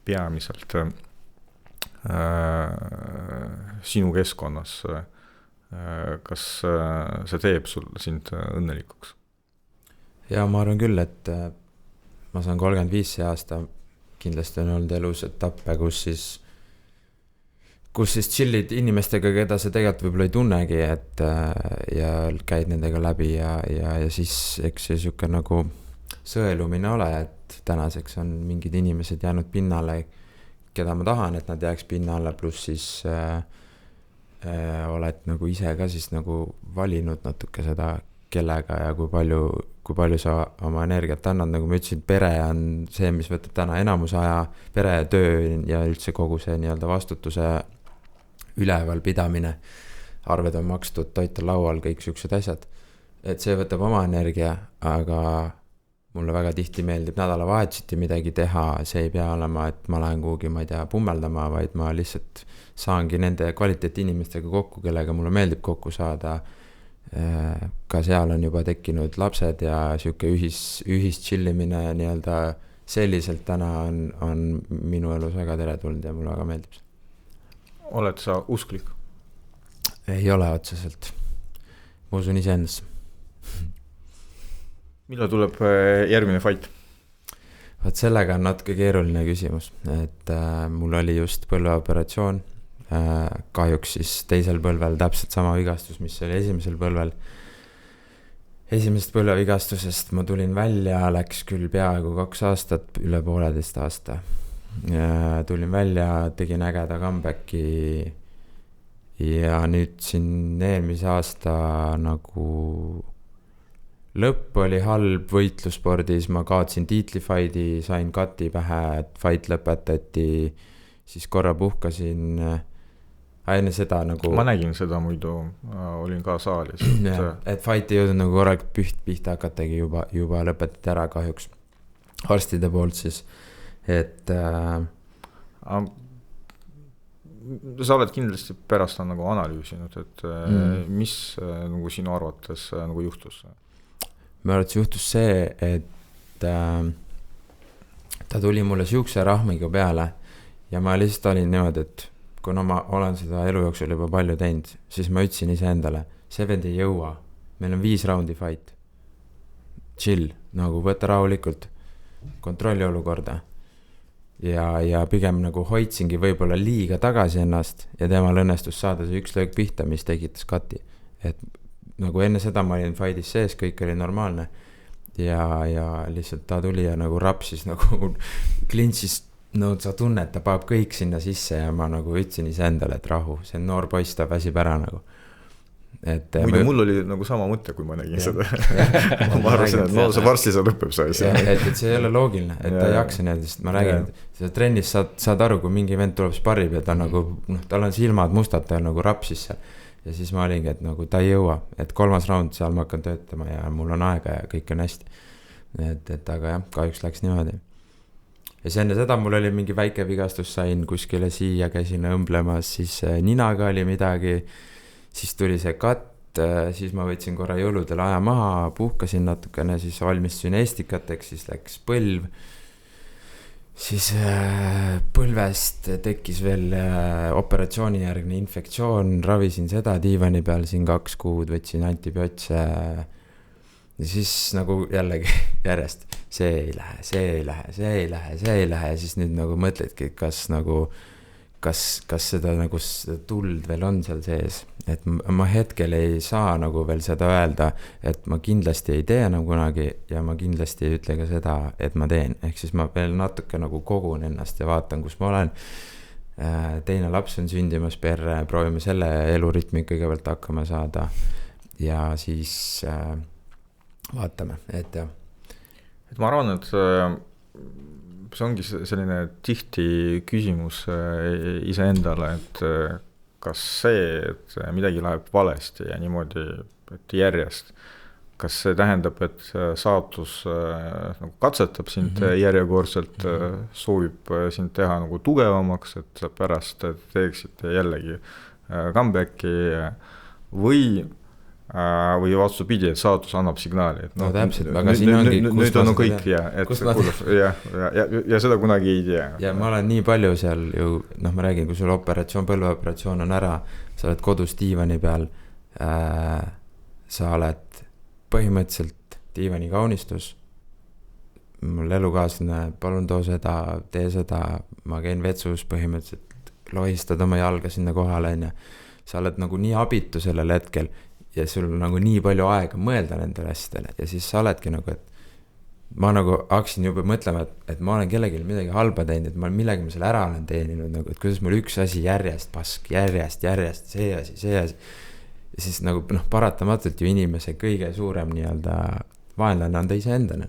S3: peamiselt sinu keskkonnas, kas see teeb sind õnnelikuks?
S2: Ja ma arvan küll, et ma saan 35 aasta, kindlasti on olnud elus etappe, kus siis kus siis chill'id inimestega, keda sa tegelikult võib-olla ei tunnegi, et ja käid nendega läbi ja siis eks see siuke nagu sõelumine ole, et tänaseks on mingid inimesed jäänud pinnale, keda ma tahan, et nad jääks pinnale, pluss siis oled nagu ise ka siis nagu valinud natuke seda, kellega ja kui palju sa oma energiat annad, nagu ma ütlesin, pere on see, mis võtab täna enamus aja, pere, töö ja üldse kogu see nii-öelda vastutuse üleval pidamine, arved on makstud, toit on laual, kõik siuksed asjad. Et see võtab oma energia, aga mulle väga tihti meeldib nädalavahetuseti midagi teha, see ei pea olema, et ma lähen kuhugi, ma ei tea, pummeldama, vaid ma lihtsalt saangi nende kvaliteeti inimestega kokku, kellega mulle meeldib kokku saada. Ka seal on juba tekkinud lapsed ja siuke ühis chillimine nii-öelda selliselt täna on minu elus väga teretulnud ja mulle väga meeldib.
S3: Oled sa usklik?
S2: Ei ole otseselt. Ma usun iseendasse.
S3: Millal tuleb järgmine fight?
S2: Vaat sellega on natuke keeruline küsimus, et mul oli just põlveoperatsioon, kahjuks siis teisel põlvel täpselt sama vigastus, mis oli esimesel põlvel. Esimesest põlvevigastusest ma tulin välja, läks küll peaaegu 2 aastat, üle 1,5 aasta. Tulin välja, tegin ägeda comebacki ja nüüd siin eelmise aasta nagu lõpp oli halb võitluspordis, ma kaotsin tiitlifaidi, sain kati pähe, et fight lõpetati, siis korra puhkasin, enne seda nagu... Ma
S3: nägin seda muidu, olin ka saalis.
S2: Et fight ei jõudnud nagu korralt pihta hakatagi juba lõpetati ära kahjuks arstide poolt siis. Et
S3: sa oled kindlasti pärast nagu analüüsinud, et mis nagu sinu arvates nagu juhtus?
S2: Minu arvates juhtus see, et ta tuli mulle siukse rahmiga peale ja ma lihtsalt olin niimoodi, et kuna ma olen seda elu jooksul juba palju teinud, siis ma ütlesin ise endale, see vend ei jõua, meil on 5 raundi fight, chill, nagu võtta rahulikult, kontrolli olukorda. Ja pigem nagu hoidsingi võib-olla liiga tagasi ennast ja temal õnnestus saada see üks löök pihta, mis tegitas kati. Et nagu enne seda ma olin fight'is sees, kõik oli normaalne ja lihtsalt ta tuli ja nagu rapsis nagu klintsis, no sa tunned, ta paneb kõik sinna sisse ja ma nagu ütlesin ise endale, et rahu, see on noor poiss, ta väsib ära nagu.
S3: Muidu mul oli nagu sama mõte, kui ma nägin seda. Ma arvasin, et no see varsti see lõpeb sai.
S2: Et see ei ole loogiline, et ta ei jaksa nii, sest ma räägin, et seda trennis saad aru, kui mingi vend tuleb sparrib ja ta nagu, tal on silmad mustad, ta nagu rapsis seal. Ja siis ma olingi, et nagu ta ei jõua, et 3. raund seal ma hakkan töötama ja mul on aega ja kõik on hästi. Et aga jah, kahjuks läks niimoodi. Ja siis enne seda mul oli mingi väike vigastus, sain kuskile siia, käisin õmblemas, siis ninaga oli midagi, siis tuli see katt, siis ma võtsin korra jõuludel aja maha, puhkasin natukene, siis valmistusin estikateks, siis läks põlv. Siis põlvest tekkis veel operatsioonijärgne infektsioon, ravisin seda diivani peal siin 2 kuud, võtsin antibiootse ja siis nagu jällegi järjest see ei lähe ja siis nüüd nagu mõtledki, kas seda nagu tuld veel on seal sees, et ma hetkel ei saa nagu veel seda öelda, et ma kindlasti ei tee enam kunagi ja ma kindlasti ei ütle ka seda, et ma teen, ehk siis ma veel natuke nagu kogun ennast ja vaatan, kus ma olen. Teine laps on sündimas perre, proovime selle elurütmi kõigepealt hakkama saada ja siis vaatame, et jah.
S3: Et ma arvan, et see ongi selline tihti küsimus iseendale, et kas see, et midagi läheb valesti ja niimoodi et järjest, kas see tähendab, et saatus nagu katsetab sind järjekordselt, soovib sind teha nagu tugevamaks, et pärast teeksid jällegi comebacki või vastupidi, et saatus annab signaali, et
S2: no täpselt, aga siin ongi
S3: nüüd on kõik ja seda kunagi ei tea
S2: ja ma olen nii palju seal ju, ma räägin, kui sul põlveoperatsioon on ära, sa oled kodus diivani peal, sa oled põhimõtteliselt diivani kaunistus, mul elukaaslane, palun too seda, tee seda, ma käin vetsus põhimõtteliselt lohistad oma jalga sinna kohale, on ju. Sa oled nagu nii abitu sellel hetkel ja sul on nagu nii palju aega mõelda nendele asjadele ja siis sa oledki nagu, et ma nagu hakkasin juba mõtlema, et ma olen kellelegi midagi halba teinud, et millega ma selle ära olen teeninud, nagu, et kuidas mul üks asi järjest, see asi. Ja siis nagu paratamatult ju inimese kõige suurem nii-öelda vaenlane on ta iseendane.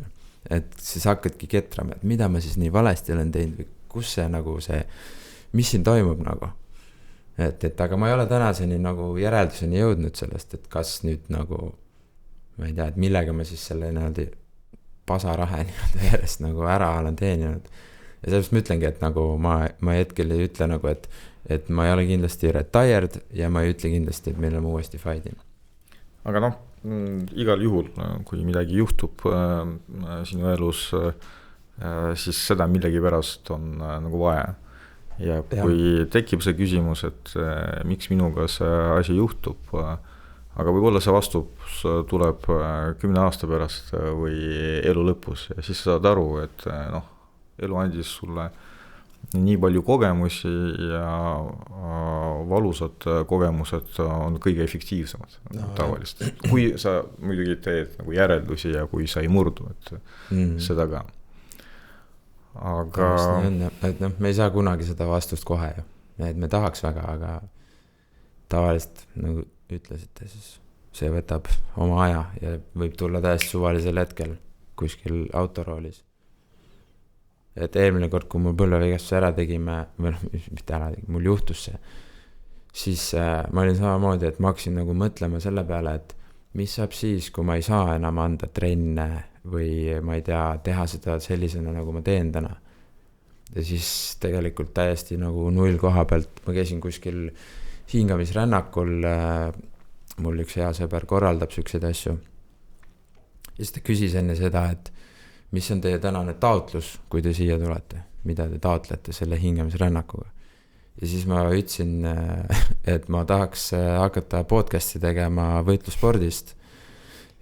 S2: Et siis hakkadki ketrama, et mida ma siis nii valesti olen teinud või kus see nagu see, mis siin toimub nagu. Et aga ma ei ole tänaseni nagu järelduseni jõudnud sellest, et kas nüüd nagu, ma ei tea, et millega ma siis selle nii-öelda pasarahe nii-öelda järjest nagu ära olen teeninud. Ja sellest ma ütlengi, et nagu ma hetkel ei ütle nagu, et ma ei ole kindlasti retired ja ma ei ütle kindlasti, et meil on uuesti fighting.
S3: Aga igal juhul, kui midagi juhtub sinu elus, siis seda millegi pärast on nagu vaja. Ja kui tekib see küsimus, et miks minuga see asi juhtub, aga võib-olla see vastus tuleb 10 aasta pärast või elu lõpus ja siis saad aru, et elu andis sulle nii palju kogemusi ja valusad kogemused on kõige efektiivsemad tavaliselt. Kui sa muidugi teed nagu järeldusi ja kui sa ei murdu, et seda ka. Aga
S2: et me ei saa kunagi seda vastust kohe ju. Et me tahaks väga, aga tavaliselt nagu ütlesite, siis see võtab oma aja ja võib tulla täiesti suvalisel hetkel kuskil autoroolis. Et eelmine kord, kui mul põlvevigastuse ära tegime, või mitte ära tegime, mul juhtus see, siis ma olin samamoodi, et ma hakkasin nagu mõtlema selle peale, et mis saab siis, kui ma ei saa enam anda trenne või ma ei tea, teha seda sellisena, nagu ma teen täna. Ja siis tegelikult täiesti nagu null koha pealt, ma käisin kuskil hingamisrännakul, mul üks hea sõber korraldab selliseid asju. Ja siis ta küsis enne seda, et mis on teie tänane taotlus, kui te siia tulete, mida te taotlete selle hingamisrännakuga. Ja siis ma ütlesin, et ma tahaks hakata podcasti tegema võitlusspordist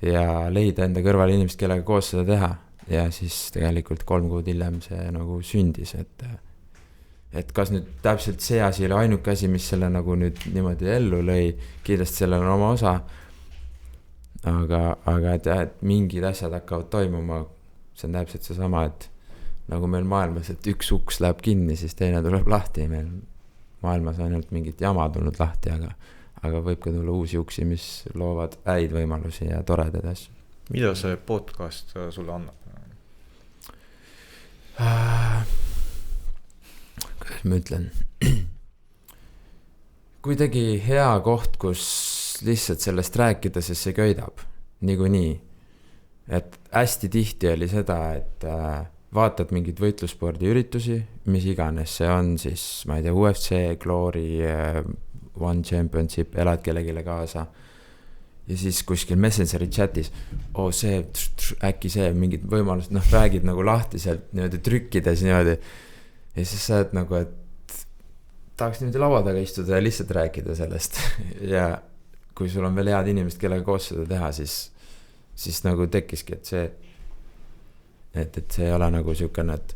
S2: ja leida enda kõrval inimest, kellega koos seda teha. Ja siis tegelikult 3 kuud hiljem see nagu sündis, et kas nüüd täpselt see asi oli ainuke asi, mis selle nagu nüüd niimoodi ellu lõi, kindlasti sellel on oma osa, aga et mingid asjad hakkavad toimuma, see on täpselt see sama, et nagu meil maailmas, et üks uks läheb kinni, siis teine tuleb lahti, meil maailmas on ainult mingit jama tulnud lahti, aga võib ka tulla uusi uksi, mis loovad häid võimalusi ja toredaid asju.
S3: Mida see podcast sulle annab?
S2: Kuidas ma ütlen? Kuidagi hea koht, kus lihtsalt sellest rääkida, sest see köidab niikuinii. Et hästi tihti oli seda, et vaatad mingid võitlusspordi üritusi, mis iganes see on siis, ma ei tea, UFC, Glory, One Championship, elad kellegile kaasa. Ja siis kuskil Messengeri chatis, äkki see mingid võimalused, räägid nagu lahti sealt niimoodi trükkides niimoodi. Ja siis sa oled nagu, et tahaks niimoodi laua taga istuda ja lihtsalt rääkida sellest. Ja kui sul on veel head inimesed, kellega koos seda teha, siis nagu tekkiski, et see ei ole nagu siukene, et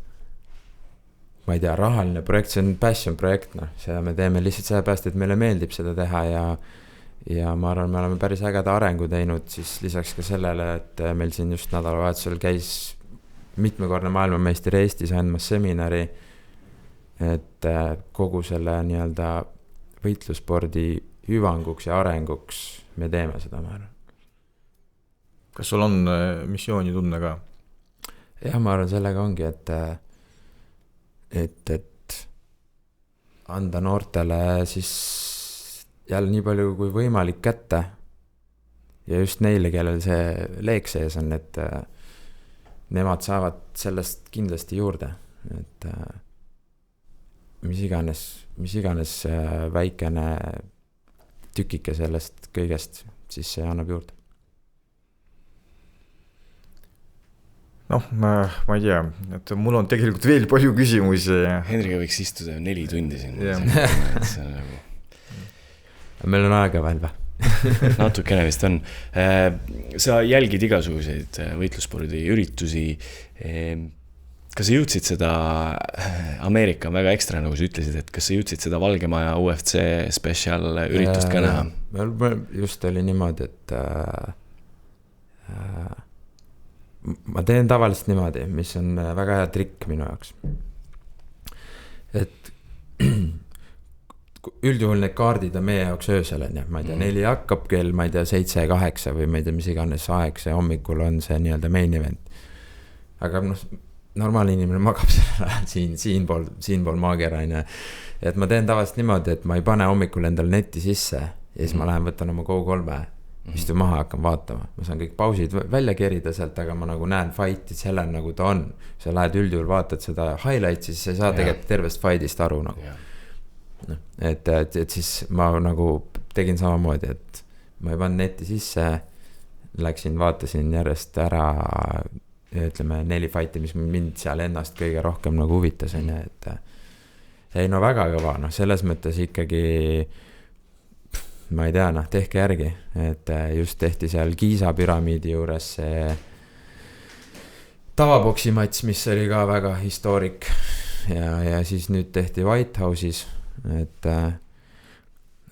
S2: ma ei tea, rahaline projekt, see on passion projekt, seda me teeme lihtsalt sellepärast, et meile meeldib seda teha ja ma arvan, me oleme päris ägeda arengu teinud, siis lisaks ka sellele, et meil siin just nädalavahetusel käis mitmekordne maailmameister Eestis andmas seminari, et kogu selle nii-öelda võitlusspordi hüvanguks ja arenguks me teeme seda, ma arvan.
S3: Kas sul on missioonitunne ka?
S2: Jah, ma arvan, sellega ongi, et anda noortele siis jälle nii palju kui võimalik kätte ja just neile, kellel see leek sees on, et nemad saavad sellest kindlasti juurde, et mis iganes väikene tükike sellest kõigest, siis see annab juurde. Ma
S3: ei tea, et mul on tegelikult veel palju küsimusi.
S1: Henriga võiks istuda 4 tundi siin.
S2: Meil on aega veel või?
S1: Natukene vist on. Sa jälgid igasuguseid võitlusspordi üritusi. kas sa jõudsid seda, Ameerika on väga ekstra, nagu sa ütlesid, et kas sa jõudsid seda Valgemaja UFC special üritust ka näha?
S2: Mul just oli niimoodi, et ma teen tavaliselt niimoodi, mis on väga hea trikk minu jaoks. Et üldjuhul need kaardid on meie jaoks öösel, ma ei tea, 4 hakkab kell, ma ei tea, 7-8 või ma ei tea, mis iganes aeg see hommikul on see nii-öelda main event. Aga normaalne inimene magab sellel ajal siinpool maakera, et ma teen tavaliselt niimoodi, et ma ei pane hommikul endal netti sisse ja siis ma lähen võtan oma Go3, istun maha, hakkan vaatama. Ma saan kõik pausid välja kerida sealt, aga ma nagu näen fighti sellel nagu ta on. Sa lähed üldjuhul, vaatad seda highlight'i, siis sa ei saa tegelikult tervest fight'ist aru nagu. No, et siis ma nagu tegin samamoodi, et ma ei pannud netti sisse, läksin, vaatasin järjest ära, ütleme 4 fighti, mis mind seal ennast kõige rohkem nagu huvitas, et ei no väga kõva, selles mõttes ikkagi ma ei tea, tehke järgi, et just tehti seal Giza püramiidi juures see tavaboksi mats, mis oli ka väga historik ja siis nüüd tehti White House'is, et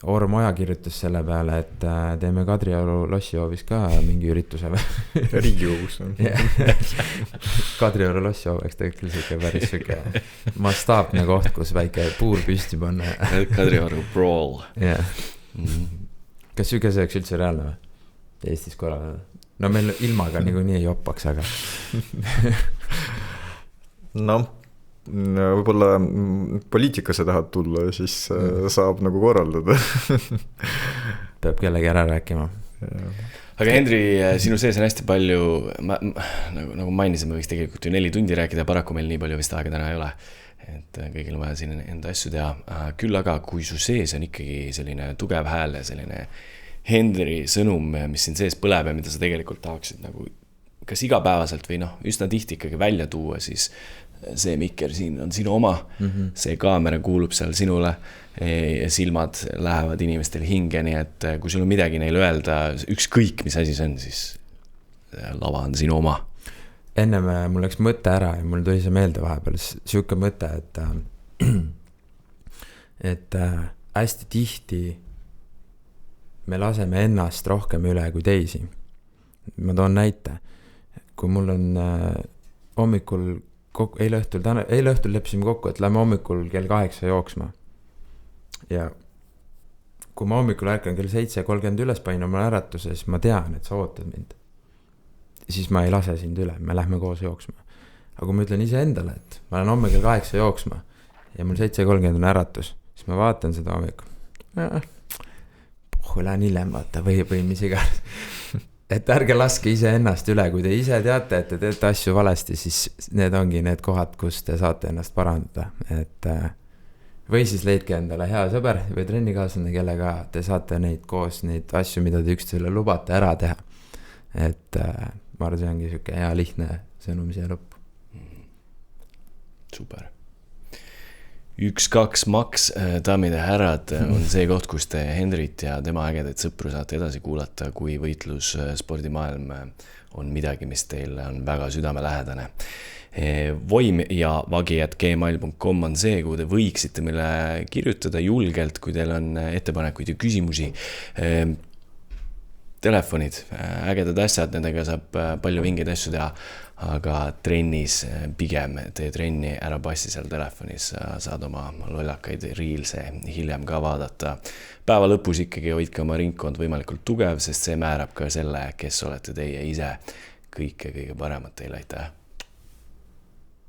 S2: Orm Oja kirjutas selle peale, et teeme Kadrioru Lossihoovis ka mingi ürituse
S3: Riigikogus
S2: Kadrioru Lossihoov, eks tegelikult küll siuke päris siuke mastaapne koht, kus väike puur püsti panna.
S1: Kadrioru Brawl.
S2: Kas siuke see oleks üldse reaalne või? Eestis korral? No meil ilmaga niikuinii ei joppaks, aga
S3: võib-olla poliitikasse tahad tulla ja siis saab nagu korraldada.
S2: Peab kellegi ära rääkima.
S1: Aga Hendri, sinu sees on hästi palju, nagu mainisime, võiks tegelikult ju 4 tundi rääkida, paraku meil nii palju vist aega täna ei ole. Et kõigil on vaja siin enda asju teha. Küll aga, kui su sees on ikkagi selline tugev hääl ja selline Hendri sõnum, mis siin sees põleb ja mida sa tegelikult tahaksid nagu kas igapäevaselt või üsna tihti ikkagi välja tuua, siis see mikker siin on sinu oma, see kaamera kuulub seal sinule ja silmad lähevad inimestel hinge, nii et kui sul on midagi neile öelda, ükskõik mis asi see on, siis lava on sinu oma.
S2: Enne mul läks mõte ära ja mul tuli see meelde vahepeal siuke mõte, et hästi tihti me laseme ennast rohkem üle kui teisi. Ma toon näite. Kui mul on hommikul eile õhtul leppisime kokku, et lähme hommikul kell 8 jooksma. Ja kui ma hommikul ärkan kell 7:30 üles panin oma äratuse, siis ma tean, et sa ootad mind. Siis ma ei lase sind üle, me lähme koos jooksma. Aga kui ma ütlen ise endale, et ma lähen homme kell 8 jooksma ja mul 7:30 on äratus, siis ma vaatan seda hommikul. Lähen hiljem vaata või mis iganes. Et ärge laske ise ennast üle, kui te ise teate, et te teete asju valesti, siis need ongi need kohad, kus te saate ennast parandada. Et või siis leidke endale hea sõber või trennikaaslane, kellega te saate neid koos, neid asju, mida te üksteisele lubate ära teha. Et ma arvan, see ongi siuke hea lihtne sõnum siia lõppu.
S1: Super. 1-2 Max, daamid ja härrad, on see koht, kus te Hendrit ja tema ägedaid sõpru saate edasi kuulata, kui võitlus spordimaailm on midagi, mis teil on väga südamelähedane. Voim ja vagi@gmail.com on see, kuhu te võiksite meile kirjutada julgelt, kui teil on ettepanekuid ja küsimusi. Telefonid, ägedad asjad, nendega saab palju vingeid asju teha, aga trennis pigem tee trenni, ära passi seal telefonis, saad oma lollakaid reelse hiljem ka vaadata. Päeva lõpus ikkagi hoidke oma ringkond võimalikult tugev, sest see määrab ka selle, kes olete teie ise. Kõike kõige paremat teile, aitäh!